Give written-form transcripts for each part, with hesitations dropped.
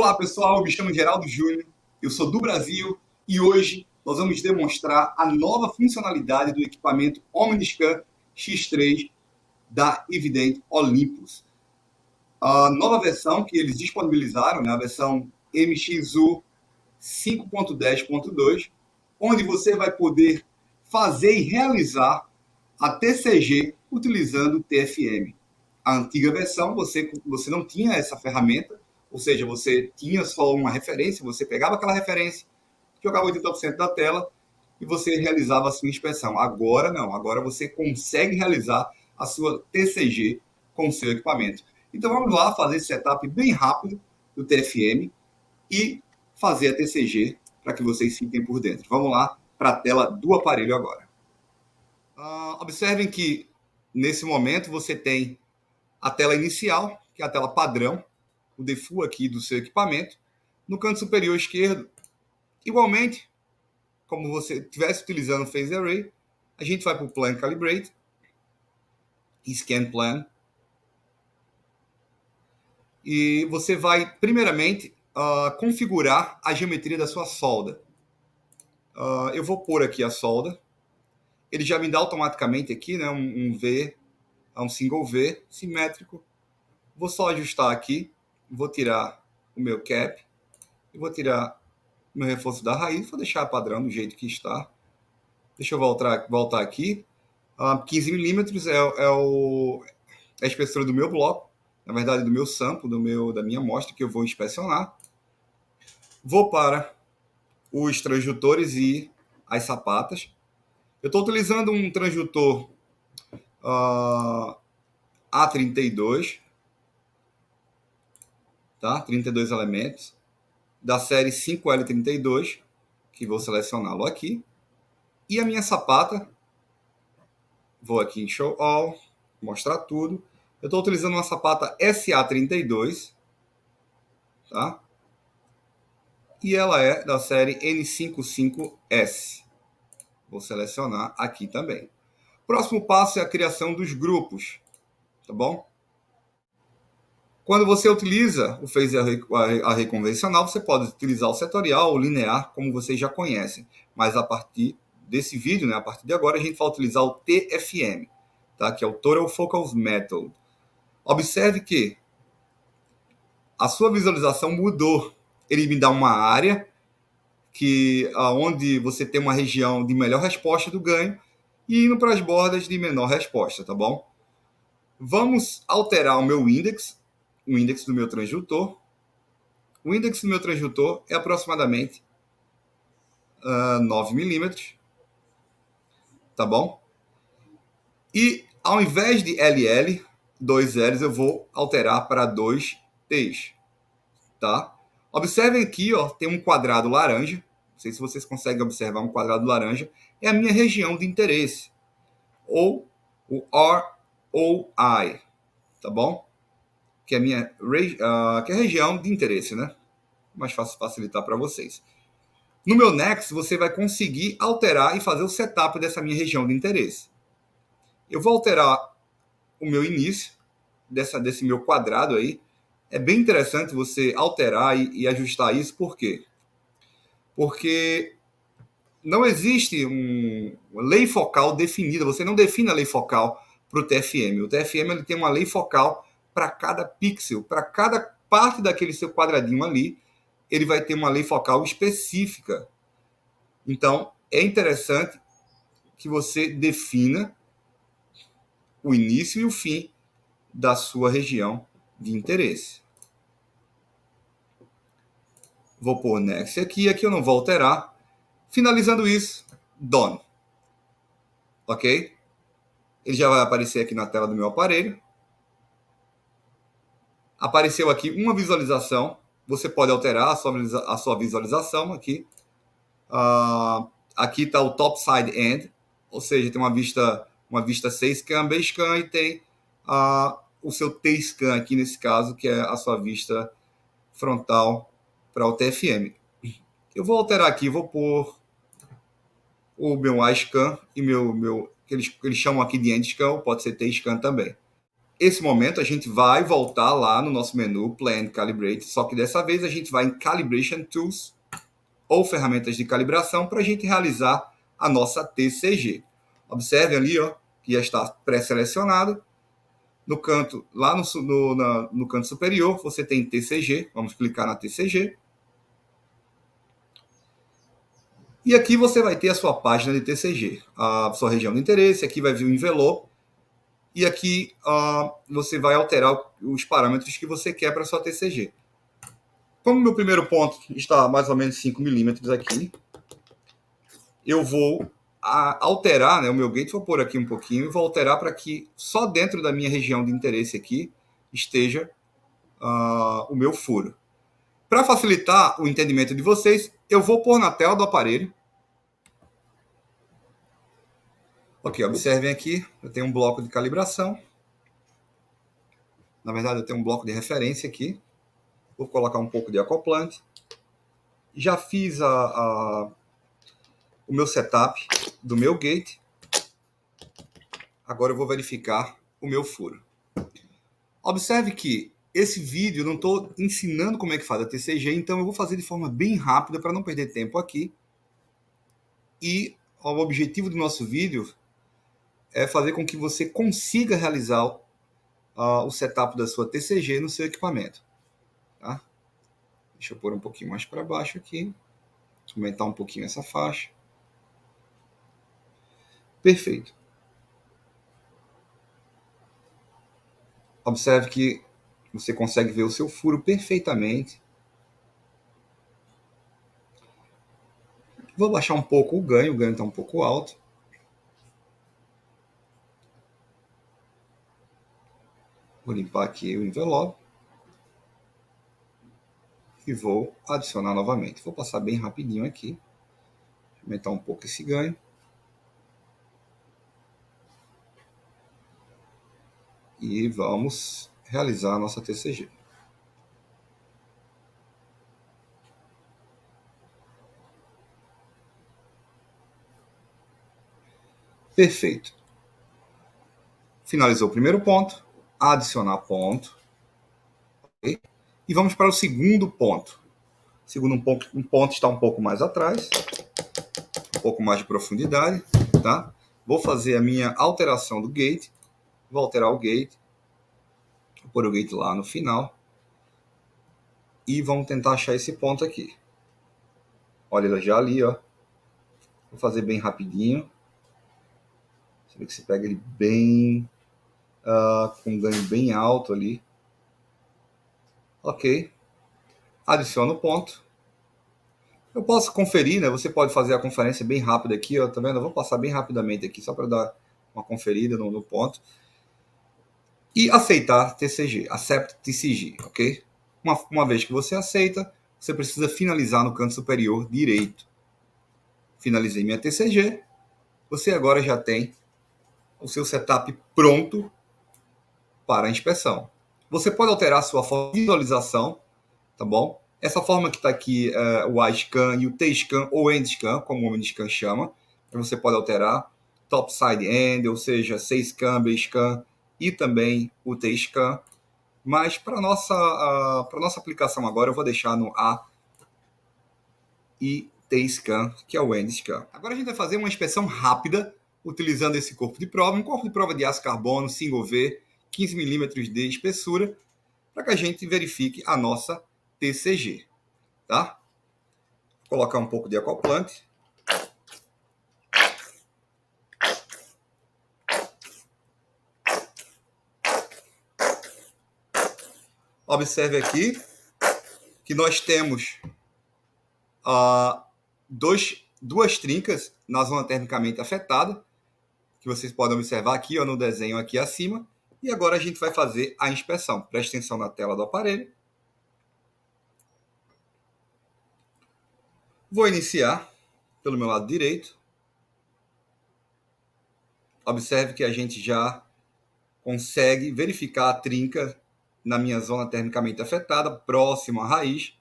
Olá pessoal, me chamo Geraldo Júnior, eu sou do Brasil e hoje nós vamos demonstrar a nova funcionalidade do equipamento Omniscan X3 da Evident Olympus. A nova versão que eles disponibilizaram, né, a versão MXU 5.10.2, onde você vai poder fazer e realizar a TCG utilizando o TFM. A antiga versão, você não tinha essa ferramenta, ou seja, você tinha só uma referência, você pegava aquela referência, jogava 80% da tela e você realizava a sua inspeção. Agora não, agora você consegue realizar a sua TCG com o seu equipamento. Então vamos lá fazer esse setup bem rápido do TFM e fazer a TCG para que vocês fiquem por dentro. Vamos lá para a tela do aparelho agora. Observem que nesse momento você tem a tela inicial, que é a tela padrão, o default aqui do seu equipamento. No canto superior esquerdo, igualmente, como você estivesse utilizando o Phase Array, a gente vai para o Plan Calibrate, Scan Plan, e você vai, primeiramente, configurar a geometria da sua solda. Eu vou pôr aqui a solda. Ele já me dá automaticamente aqui, né, um V, um single V simétrico. Vou só ajustar aqui, vou tirar o meu cap, e vou tirar o meu reforço da raiz, vou deixar padrão do jeito que está. Deixa eu voltar aqui. 15 milímetros é a espessura do meu bloco, na verdade do meu sample, da minha amostra que eu vou inspecionar. Vou para os transdutores e as sapatas. Eu estou utilizando um transdutor A32, tá? 32 elementos, da série 5L32, que vou selecioná-lo aqui. E a minha sapata, vou aqui em Show All, mostrar tudo. Eu estou utilizando uma sapata SA32, tá? E ela é da série N55S. Vou selecionar aqui também. Próximo passo é a criação dos grupos, tá bom? Quando você utiliza o Phase Array convencional, você pode utilizar o setorial ou linear, como vocês já conhecem. Mas a partir desse vídeo, né, a partir de agora, a gente vai utilizar o TFM, tá? Que é o Total Focal Method. Observe que a sua visualização mudou. Ele me dá uma área onde você tem uma região de melhor resposta do ganho e indo para as bordas de menor resposta, tá bom? Vamos alterar o meu índice, o índice do meu transdutor. O índice do meu transdutor é aproximadamente 9 milímetros, tá bom? E ao invés de LL, 2 L's, eu vou alterar para 2 T's, tá? Observem aqui, ó, tem um quadrado laranja. Não sei se vocês conseguem observar um quadrado laranja. É a minha região de interesse. Ou o ROI, tá bom? Que é a região de interesse, né? Mais fácil facilitar para vocês. No meu Next, você vai conseguir alterar e fazer o setup dessa minha região de interesse. Eu vou alterar o meu início desse meu quadrado aí. É bem interessante você alterar e ajustar isso. Por quê? Porque não existe uma lei focal definida. Você não define a lei focal para o TFM. O TFM ele tem uma lei focal para cada pixel, para cada parte daquele seu quadradinho ali, ele vai ter uma lei focal específica. Então, é interessante que você defina o início e o fim da sua região de interesse. Vou pôr Next aqui eu não vou alterar. Finalizando isso, Done. Ok? Ele já vai aparecer aqui na tela do meu aparelho. Apareceu aqui uma visualização. Você pode alterar a sua visualização aqui. Aqui está o Top Side End, ou seja, tem uma vista C-Scan, B-Scan e tem o seu T-Scan aqui nesse caso, que é a sua vista frontal para o TFM. Eu vou alterar aqui, vou pôr o meu I-Scan e que eles chamam aqui de End-Scan, pode ser T-Scan também. Esse momento a gente vai voltar lá no nosso menu Plan Calibrate, só que dessa vez a gente vai em Calibration Tools ou ferramentas de calibração para a gente realizar a nossa TCG. Observe ali, ó, que já está pré-selecionado. No canto, lá no canto superior, você tem TCG. Vamos clicar na TCG. E aqui você vai ter a sua página de TCG, a sua região de interesse. Aqui vai vir o envelope. E aqui você vai alterar os parâmetros que você quer para a sua TCG. Como meu primeiro ponto está mais ou menos 5 milímetros aqui, eu vou alterar, né, o meu gate, vou pôr aqui um pouquinho, e vou alterar para que só dentro da minha região de interesse aqui esteja o meu furo. Para facilitar o entendimento de vocês, eu vou pôr na tela do aparelho. Ok, observem aqui, eu tenho um bloco de calibração. Na verdade, eu tenho um bloco de referência aqui. Vou colocar um pouco de acoplante. Já fiz o meu setup do meu gate. Agora eu vou verificar o meu furo. Observe que esse vídeo eu não estou ensinando como é que faz a TCG, então eu vou fazer de forma bem rápida para não perder tempo aqui. E o objetivo do nosso vídeo é fazer com que você consiga realizar o setup da sua TCG no seu equipamento. Tá? Deixa eu pôr um pouquinho mais para baixo aqui. Aumentar um pouquinho essa faixa. Perfeito. Observe que você consegue ver o seu furo perfeitamente. Vou baixar um pouco o ganho está um pouco alto. Vou limpar aqui o envelope. E vou adicionar novamente. Vou passar bem rapidinho aqui. Aumentar um pouco esse ganho. E vamos realizar a nossa TCG. Perfeito. Finalizou o primeiro ponto. Adicionar ponto. Okay? E vamos para o segundo ponto. O segundo ponto está um pouco mais atrás. Um pouco mais de profundidade. Tá? Vou fazer a minha alteração do gate. Vou alterar o gate. Vou pôr o gate lá no final. E vamos tentar achar esse ponto aqui. Olha ele já ali, ó. Vou fazer bem rapidinho. Você vê que você pega ele bem... com um ganho bem alto ali. Ok. Adiciono o ponto. Eu posso conferir, né? Você pode fazer a conferência bem rápida aqui, ó. Tá vendo? Eu vou passar bem rapidamente aqui, só para dar uma conferida no ponto. E aceitar TCG. Accept TCG, ok? Uma vez que você aceita, você precisa finalizar no canto superior direito. Finalizei minha TCG. Você agora já tem o seu setup pronto para a inspeção. Você pode alterar a sua forma de visualização, tá bom? Essa forma que está aqui, o iScan e o T-Scan ou EndScan, como o OmniScan chama, você pode alterar Topside End, ou seja, C-Scan, B-Scan e também o T-Scan. Mas para a nossa aplicação agora, eu vou deixar no A e T-Scan, que é o EndScan. Agora a gente vai fazer uma inspeção rápida, utilizando esse corpo de prova, um corpo de prova de aço carbono, single V, 15 milímetros de espessura, para que a gente verifique a nossa TCG. Tá? Vou colocar um pouco de acoplante. Observe aqui que nós temos duas trincas na zona termicamente afetada, que vocês podem observar aqui no desenho aqui acima. E agora a gente vai fazer a inspeção. Preste atenção na tela do aparelho. Vou iniciar pelo meu lado direito. Observe que a gente já consegue verificar a trinca na minha zona termicamente afetada, próximo à raiz.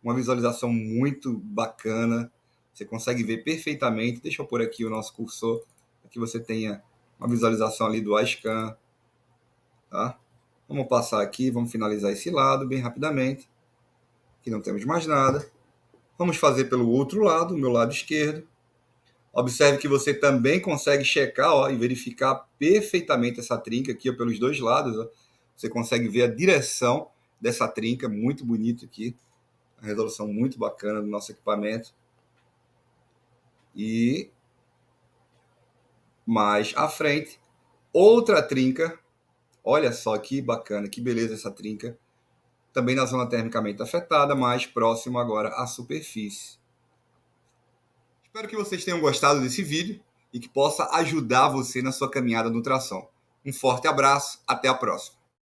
Uma visualização muito bacana. Você consegue ver perfeitamente. Deixa eu pôr aqui o nosso cursor, para que você tenha uma visualização ali do iScan. tá? Vamos passar aqui, vamos finalizar esse lado bem rapidamente. Aqui não temos mais nada. Vamos fazer pelo outro lado, o meu lado esquerdo. Observe que você também consegue checar, ó, e verificar perfeitamente essa trinca aqui, ó, pelos dois lados. Ó. Você consegue ver a direção dessa trinca, muito bonito aqui. A resolução muito bacana do nosso equipamento. E mais à frente, outra trinca. Olha só que bacana, que beleza essa trinca. Também na zona termicamente afetada, mais próximo agora à superfície. Espero que vocês tenham gostado desse vídeo e que possa ajudar você na sua caminhada no tração. Um forte abraço, até a próxima.